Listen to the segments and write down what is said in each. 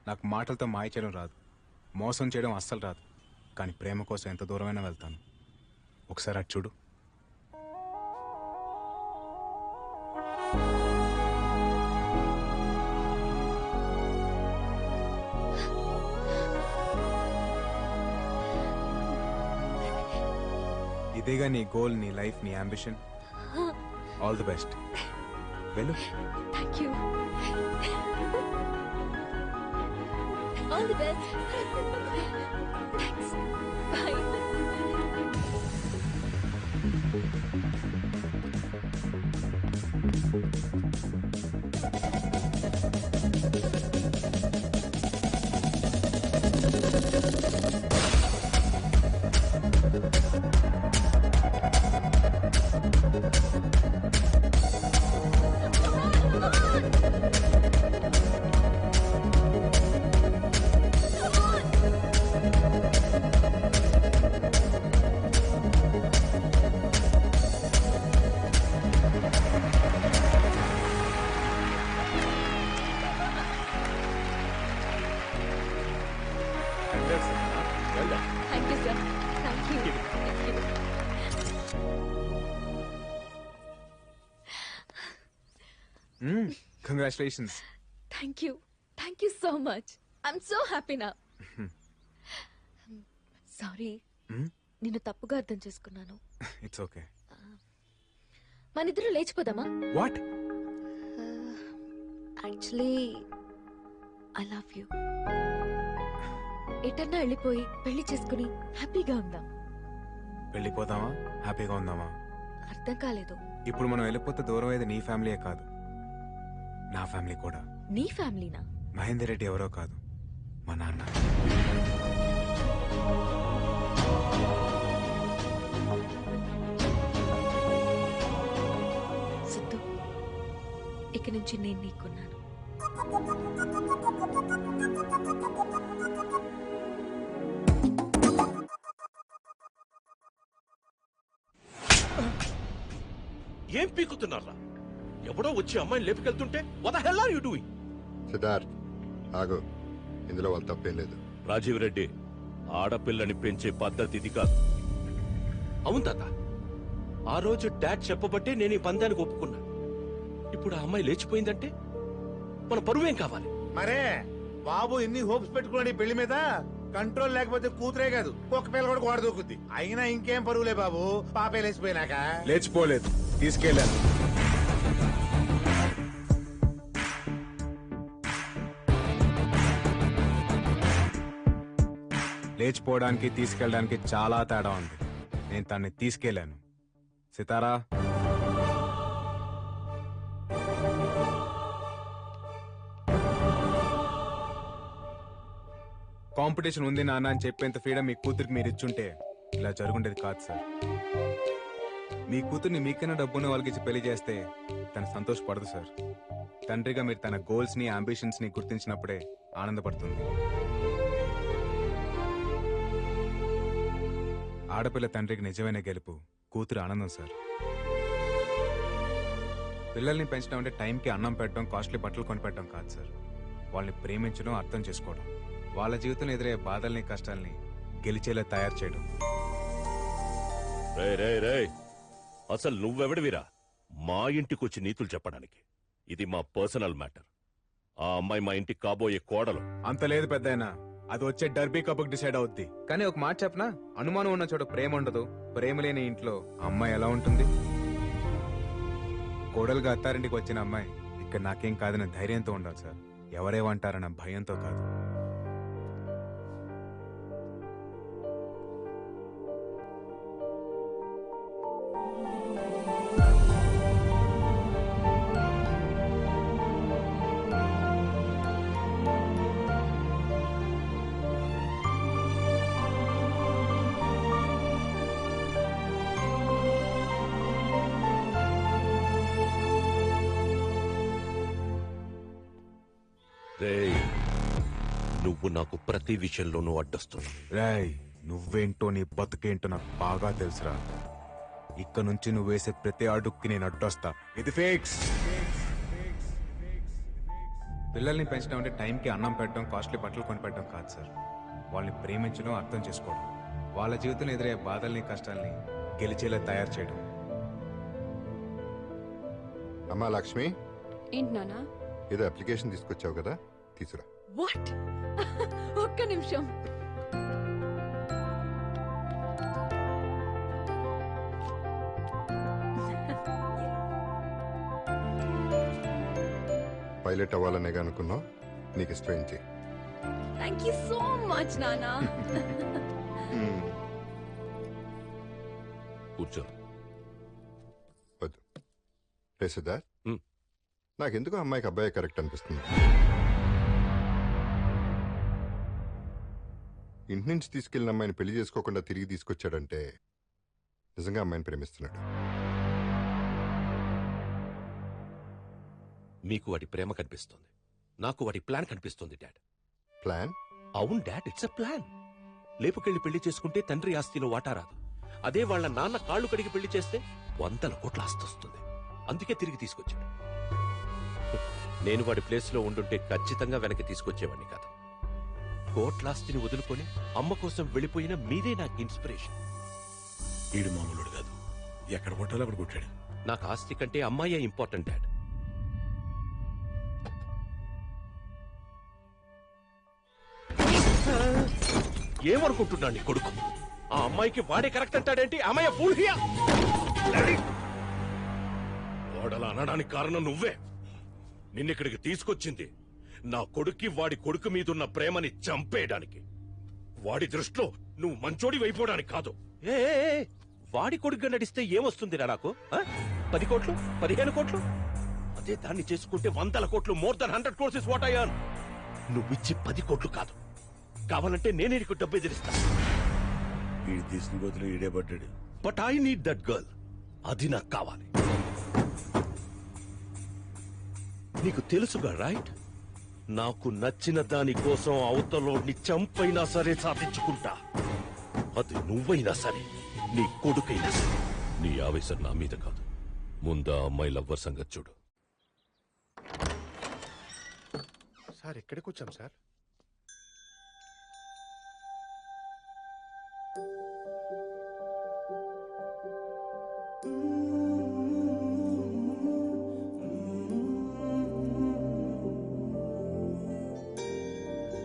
నాకు మాటలతో మాయ చేయడం రాదు, మోసం చేయడం అస్సలు రాదు. కానీ ప్రేమ కోసం ఎంత దూరమైనా వెళ్తాను. ఒకసారి అటు చూడు. ఇదేగా నీ గోల్, నీ లైఫ్, నీ అంబిషన్. All the best. వెళ్ళు. Thank you. All the best. Thanks. Bye. Thank you sir. Thank you. Congratulations. Thank you. Thank you so much. I'm so happy నా. సారీ, నిన్ను తప్పుగా అర్థం చేసుకున్నాను. It's okay. మనిద్దరం లేచిపోదామా? What? Actually I love you. ఎటన్నా వెళ్ళిపోయి పెళ్లి చేసుకుని హ్యాపీగా ఉందాం. వెళ్ళిపోదామా? హ్యాపీగా ఉందామా? అర్థం కాలేదు. ఇప్పుడు మనం వెళ్ళిపోతే దూరం అయ్యేది నీ ఫ్యామిలీయే కాదు, నా ఫ్యామిలీ కూడా. నీ ఫ్యామిలీనా? మహేందర్ రెడ్డి ఎవరో కాదు, మా నాన్న. సిద్ధు, ఇక నుంచి నేను నీకున్నాను. ఏం పీకుతున్నారా? ఎవడో వచ్చి అమ్మాయిని లేపుకెళ్తుంటే what the hell are you doing? Siddharth ఆగు, ఇందులో వాళ్ళు తప్పేం లేదు. రాజీవ్ రెడ్డి, ఆడపిల్లని పెంచే పద్ధతి ఇది కాదు. అవును తాత, ఆ రోజు డాడ్ చెప్పబట్టే నేను ఈ పందానికి ఒప్పుకున్నా. ఇప్పుడు ఆ అమ్మాయి లేచిపోయిందంటే మన పరువేం కావాలి? మరే బాబు ఎన్ని హోప్స్ పెట్టుకున్నాడు ఈ పెళ్లి మీద. కంట్రోల్ లేకపోతే కూతురే కాదు, ఒక్క పిల్ల కూడా గోడ దూకుద్ది. అయినా ఇంకేం పరువులే బాబు, పాపే లేచిపోయినాక. లేచిపోలేదు, తీసుకెళ్ళాను. లేచిపోవడానికి తీసుకెళ్ళడానికి చాలా తేడా ఉంది. నేను తన్ని తీసుకెళ్ళాను. సితారా, కాంపిటీషన్ ఉంది నాన్న అని చెప్పేంత ఫ్రీడమ్ మీ కూతురికి మీరు ఇచ్చుంటే ఇలా జరుగుండేది కాదు సార్. మీ కూతుర్ని మీకైనా డబ్బున్న వాళ్ళకి ఇచ్చి పెళ్లి చేస్తే తను సంతోషపడదు సార్. తండ్రిగా మీరు తన గోల్స్ ని, అంబిషన్స్ ని గుర్తించినప్పుడే ఆనందపడుతుంది. ఆడపిల్ల తండ్రికి నిజమైన గెలుపు కూతురు ఆనందం సార్. పిల్లల్ని పెంచడం అంటే టైంకి అన్నం పెట్టడం, కాస్ట్లీ బట్టలు కొనిపెట్టడం కాదు సార్. వాళ్ళని ప్రేమించడం, అర్థం చేసుకోవడం, వాళ్ళ జీవితంలో ఎదురయ్యే బాధల్ని, కష్టాల్ని గెలిచేలా తయారు చేయడం. అసలు నువ్వెవడివిరా మా ఇంటికొచ్చి నీతులు చెప్పడానికి? ఇది మా పర్సనల్ మ్యాటర్. ఆ అమ్మాయి మా ఇంటికి కాబోయే కోడలు. అంత లేదు పెద్దయినా, అది వచ్చే డర్బీ కప్కి డిసైడ్ అవుద్ది. కానీ ఒక మాట చెప్పనా, అనుమానం ఉన్న చోట ప్రేమ ఉండదు. ప్రేమ లేని ఇంట్లో అమ్మాయి ఎలా ఉంటుంది? కోడలుగా అత్తారింటికి వచ్చిన అమ్మాయి ఇక్కడ నాకేం కాదన్న ధైర్యంతో ఉండాలి సార్, ఎవరేమంటారన్న భయంతో కాదు. నువ్వు నాకు ప్రతి విషయంలోనూ అడ్డొస్తున్నావు. రాయ్, నువ్వేంటో నీ బతుకేంటో నాకు బాగా తెలుసురా. ఇక్కడ నుంచి నువ్వు వేసే ప్రతి అడుక్కి నేను అడ్డొస్తా. ఇది ఫిక్స్. పిల్లల్ని పెంచడం అంటే టైంకి అన్నం పెట్టడం, కాస్ట్లీ బట్టలు కొనిపెట్టడం కాదు సార్. వాళ్ళని ప్రేమించడం, అర్థం చేసుకోవడం, వాళ్ళ జీవితంలో ఎదురయ్యే బాధల్ని, కష్టాల్ని గెలిచేలా తయారు చేయడం. అమ్మా లక్ష్మి, ఏంటి నానా? ఏదో అప్లికేషన్ తీసుకొచ్చావు కదా, తీసురా. వాట్? ఒక్క నిమిషం. పైలట్ అవ్వాలనేగా అనుకున్నావు, నీకు ఇష్టమైంది. థ్యాంక్ యూ సో మచ్ నానా. కూర్చో. వద్దు రే సిద్ధార్థ్, హ్మ్. నాకెందుకు అమ్మాయికి అబ్బాయి కరెక్ట్ అనిపిస్తుంది. ఇంటి నుంచి తీసుకెళ్లిన అమ్మాయిని పెళ్లి చేసుకోకుండా తిరిగి తీసుకొచ్చాడంటే నిజంగా అమ్మాయిని ప్రేమిస్తున్నాడు. మీకు వాడి ప్రేమ కనిపిస్తుంది, నాకు వాడి ప్లాన్ కనిపిస్తుంది డాడ్. ప్లాన్? అవును డాడ్, ఇట్స్ ఎ ప్లాన్. లేపుకెళ్లి పెళ్లి చేసుకుంటే తండ్రి ఆస్తిలో వాటా రాదు. అదే వాళ్ళ నాన్న కాళ్ళు కడిగి పెళ్లి చేస్తే 100 కోట్ల ఆస్తి వస్తుంది. అందుకే తిరిగి తీసుకొచ్చాడు. నేను వాడి ప్లేస్ లో ఉండుంటే ఖచ్చితంగా వెనక్కి తీసుకొచ్చేవాడిని కాదు. కోట్లాస్తిని వదులుకొని అమ్మ కోసం వెళ్ళిపోయిన మీరే నాకు ఇన్స్పిరేషన్. ఈడు మామూలుడు కాదు, ఎక్కడ కొట్టాలో అక్కడ కొట్టాడు. నాకు ఆస్తి కంటే అమ్మాయే ఇంపార్టెంట్ డాడ్. ఏమనుకుంటున్నాడు నీ కొడుకు? ఆ అమ్మాయికి వాడే కరెక్ట్ అంటాడేంటి? అమ్మాయి ఫూల్హియా. వాడలా అనడానికి కారణం నువ్వే. నిన్నిక్కడికి తీసుకొచ్చింది నా కొడుక్కి వాడి కొడుకు మీదున్న ప్రేమని చంపేయడానికి. వాడి దృష్టిలో నువ్వు మంచోడి వైపోవడానికి కాదు. ఏ వాడి కొడుకుగా నడిస్తే ఏమొస్తుందిరా నాకు? 10 కోట్లు, 15 కోట్లు? అదే దాన్ని చేసుకుంటే 100 కోట్లు, more than 100 crores is what I earn. నువ్విచ్చి 10 కోట్లు కాదు, కావాలంటే నేనే నీకు డబ్బు ఎదిరిస్తా. ఈడు తీసుకుని బదులు ఈడే పడ్డాడు. But I need that girl. అది నాకు కావాలి. నీకు తెలుసుగా రైట్? నాకు నచ్చిన దాని కోసం అవతలోని చంపైనా సరే సాధించుకుంటా. అది నువ్వైనా సరే, నీ కొడుకైనా సరే. నీ ఆవేశం నా మీద కాదు, ముందా అమ్మాయి లవ్వర్ సంగతి చూడు. సార్ ఎక్కడికి వచ్చాం సార్?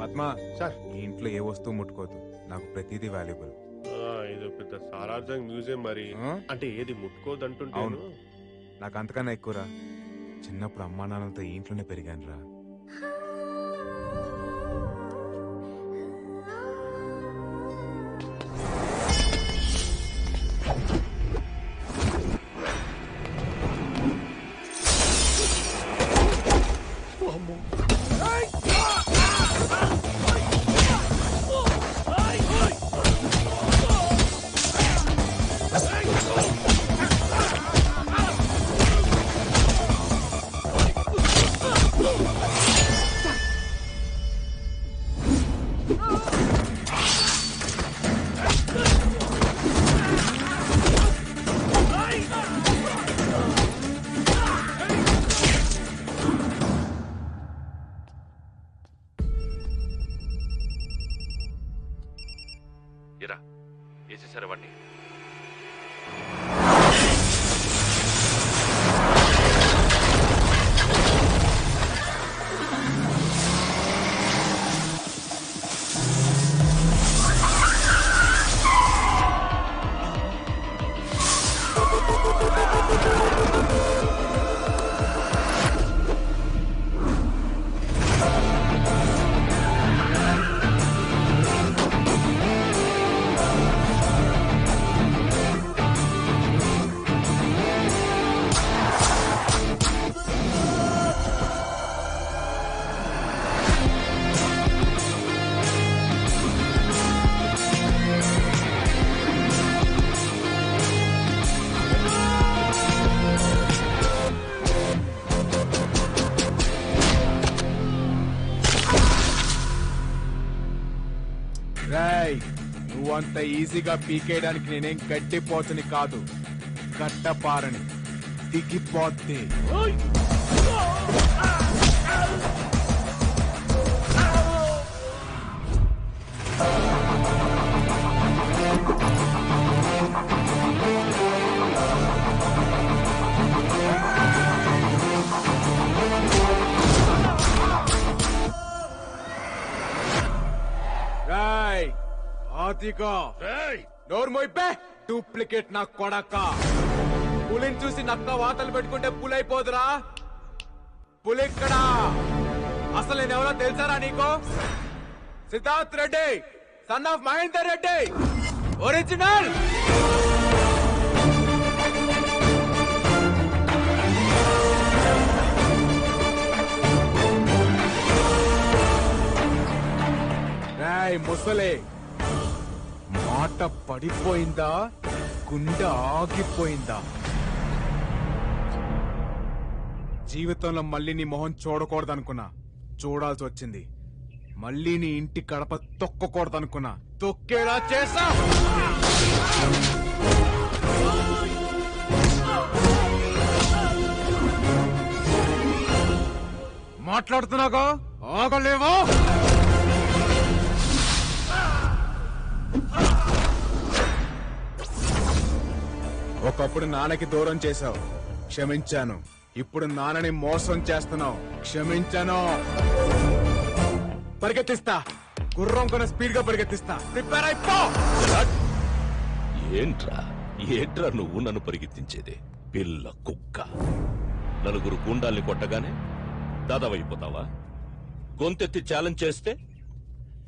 పద్మా సార్ ఈ ఇంట్లో ఏ వస్తువు ముట్టుకోవద్దు, నాకు ప్రతిదీ వాల్యుబుల్. ఇది పెద్ద సారార్థం మ్యూజియం మరి. అంటే ఏది ముట్టుకోదంటుంటాను. అవును. నాకు అంతకన్నా ఎక్కువరా. చిన్నప్పుడు అమ్మా నాన్నలతో ఈ ఇంట్లోనే పెరిగాను రా. ఇరా వేసేసారు వాడిని. రాయ్, నువ్వంత ఈజీగా పీకేయడానికి నేనేం గట్టిపోతుని కాదు, గట్టపారని దిగిపోతే. దిగో నోరు మోయిపే డూప్లికేట్ నా కొడక పులిని చూసి నక్క వాతలు పెట్టుకుంటే పులైపోదురా పులిక్కడా అసలు నేను ఎవరో తెలుసారా నీకు Siddharth Reddy son of Mahender Reddy original రాయ్ ముసలే మాట పడిపోయిందా గుండె ఆగిపోయిందా జీవితంలో మళ్ళీ నీ మొహం చూడకూడదనుకున్నా చూడాల్సి వచ్చింది మళ్ళీ నీ ఇంటి గడప తొక్కకూడదనుకున్నా తొక్కేలా చేసా మాట్లాడుతున్నాగా ఆగలేవా ఒకప్పుడు నాన్నకి దూరం చేశావు క్షమించాను ఇప్పుడు నాన్నని మోసం చేస్తున్నావు క్షమించాను పరిగెత్తిస్తా గుర్రం కొన స్పీడ్ గా పరిగెత్తిస్తా ప్రిపేర్ అయిపో ఏంట్రా నువ్వు నన్ను పరిగెత్తించేది పిల్ల కుక్క నలుగురు గుండాల్ని కొట్టగానే దాదావైపోతావా గొంతెత్తి ఛాలెంజ్ చేస్తే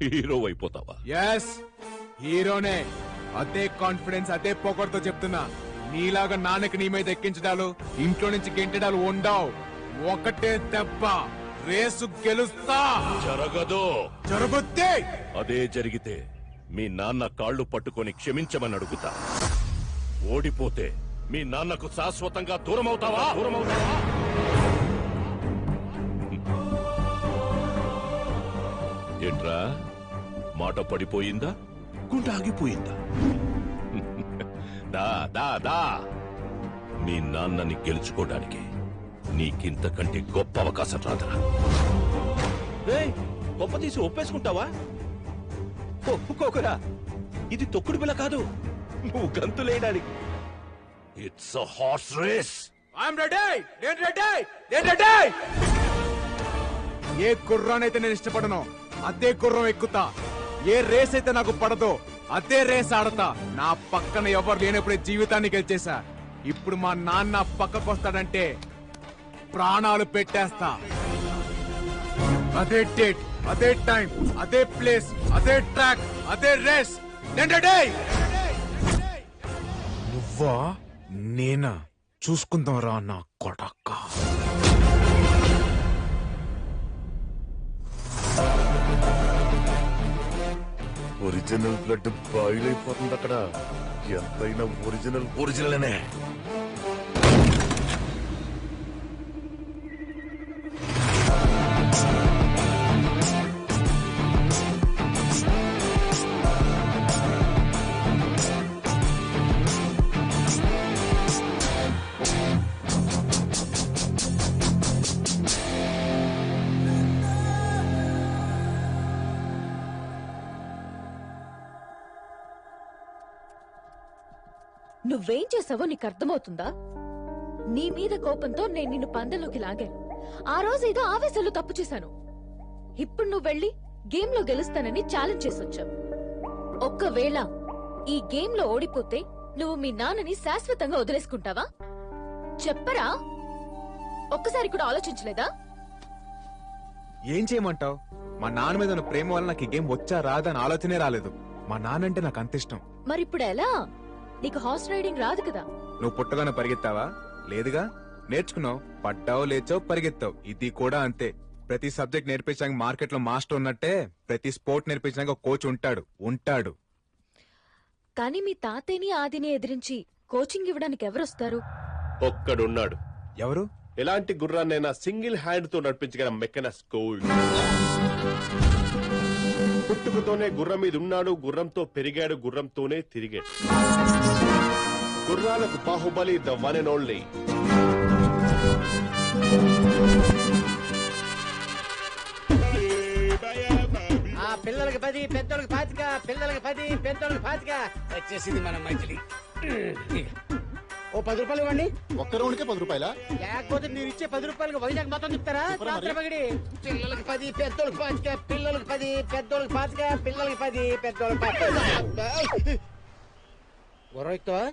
హీరో అయిపోతావా ఎస్ హీరోనే అదే కాన్ఫిడెన్స్ అదే పొగర్తో చెప్తున్నా నీలాగా నాన్నకి నీ మీద ఎక్కించడాలు ఇంట్లో నుంచి గెంటడాలు ఉండవు ఒకటే దెబ్బ రేసు గెలుస్తా జరగదు జరుగుద్ది అదే జరిగితే మీ నాన్న కాళ్ళు పట్టుకొని క్షమించమని అడుగుతా ఓడిపోతే మీ నాన్నకు శాశ్వతంగా దూరమవుతావా ఏంట్రా మాట పడిపోయిందా గుండె ఆగిపోయిందా దా దా దా మీ నాన్నని గెలుచుకోవడానికి నీకింతకంటే గొప్ప అవకాశం రాదురా గొప్ప తీసి ఒప్పేసుకుంటావా ఒప్పుకోకరా ఇది తొక్కుడు పిల్ల కాదు నువ్వు గంతులేయడానికి it's a horse race I'm ready నేను రెడీ నేను రెడీ ఏ గుర్రానైతే నేను ఇష్టపడను అదే గుర్రం ఎక్కుతా ఏ రేస్ అయితే నాకు పడదో అదే రేస్ ఆడతా నా పక్కన ఎవరు లేనప్పుడే జీవితాన్ని గెలిచేశా ఇప్పుడు మా నాన్న పక్కకు వస్తాడంటే ప్రాణాలు పెట్టేస్తా అదే డేట్ అదే టైం అదే ప్లేస్ అదే ట్రాక్ అదే రేస్ నేను రెడీ నువ్వా నేనా చూసుకుందాం రా నా కొడక్క ఒరిజినల్ బ్లడ్ బాయిల్ అయిపోతుంది అక్కడ ఎంతైనా ఒరిజినల్ అనే నువ్వేం చేసావో నీకు అర్థమవుతుందా నీ మీద కోపంతో నేను నిన్ను పందెంలోకి లాగాను ఆ రోజు ఏదో ఆవేశంలో తప్పు చేశాను ఇప్పుడు నువ్వు వెళ్ళి గేమ్ లో గెలుస్తానని ఛాలెంజ్ చేసొచ్చావు ఒక్కవేళ ఈ గేమ్ లో ఓడిపోతే నువ్వు మీ నాన్నని శాశ్వతంగా వదిలేసుకుంటావా చెప్పరా ఒక్కసారి కూడా ఆలోచించలేదా ఏం చేయమంటావు మా నాన్న మీద ఉన్న ప్రేమ వల్ల నాకు ఈ గేమ్ వచ్చా రాదా అని ఆలోచనే రాలేదు మా నాన్న అంటే నాకు అంత ఇష్టం మరిప్పుడు ఎలా నీకు హార్స్ రైడింగ్ రాదు కదా నువ్వు పుట్టగానే పరిగెత్తావా లేదుగా నేర్చుకున్నావు పడ్డావు లేచావు పరిగెత్తావు ఇది కూడా అంతే ప్రతి సబ్జెక్ట్ నేర్పించడానికి మార్కెట్ లో మాస్టర్ ఉన్నట్టే ప్రతి స్పోర్ట్ నేర్పించడానికి ఒక కోచ్ ఉంటాడు కానీ మీ తాతయ్యని ఆదిని ఎదిరించి కోచింగ్ ఇవ్వడానికి ఎవరొస్తారు ఒక్కడున్నాడు ఎవరు ఎలాంటి గుర్రాన్నైనా సింగిల్ హ్యాండ్ తో నడిపించగల మెకనస్ గోల్డ్ పుట్టుకతోనే గుర్రం మీద ఉన్నాడు గుర్రంతో పెరిగాడు గుర్రంతోనే తిరిగాడు గుర్రాలకు Baahubali the one and only పిల్లలకి 10 పెద్దోళ్ళకి 25 పిల్లలకి 10 పెద్దోళ్ళకి 25 వచ్చేసింది మన మైథిలి ఓ 10 రూపాయలు ఇవ్వండి. ఒక్క రౌండ్కే 10 రూపాయలా? లేకపోతే మీరు ఇచ్చే 10 రూపాయలకి వైజాగ్ మొత్తం తిప్పుతారా? రాత్రి పగిడి పిల్లలకి 10, పెద్దోళ్ళకి 5, పిల్లలకి 10, పెద్దోళ్ళకి 5, పిల్లలకి 10, పెద్దోళ్ళకి 5. గుర్రం ఎక్కుతావా?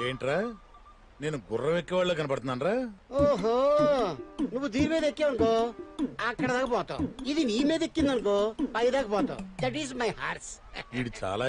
ఏంట్రా నేను గుర్రం ఎక్కేవాళ్ళ కనపడుతున్నానరా? ఓహో, నువ్వు దీని మీద ఎక్కావనుకో అక్కడ దాకా పోతావు. ఇది నీ మీద ఎక్కిందనుకో పై దాకా పోతావు. That is my horse. వీడు చాలా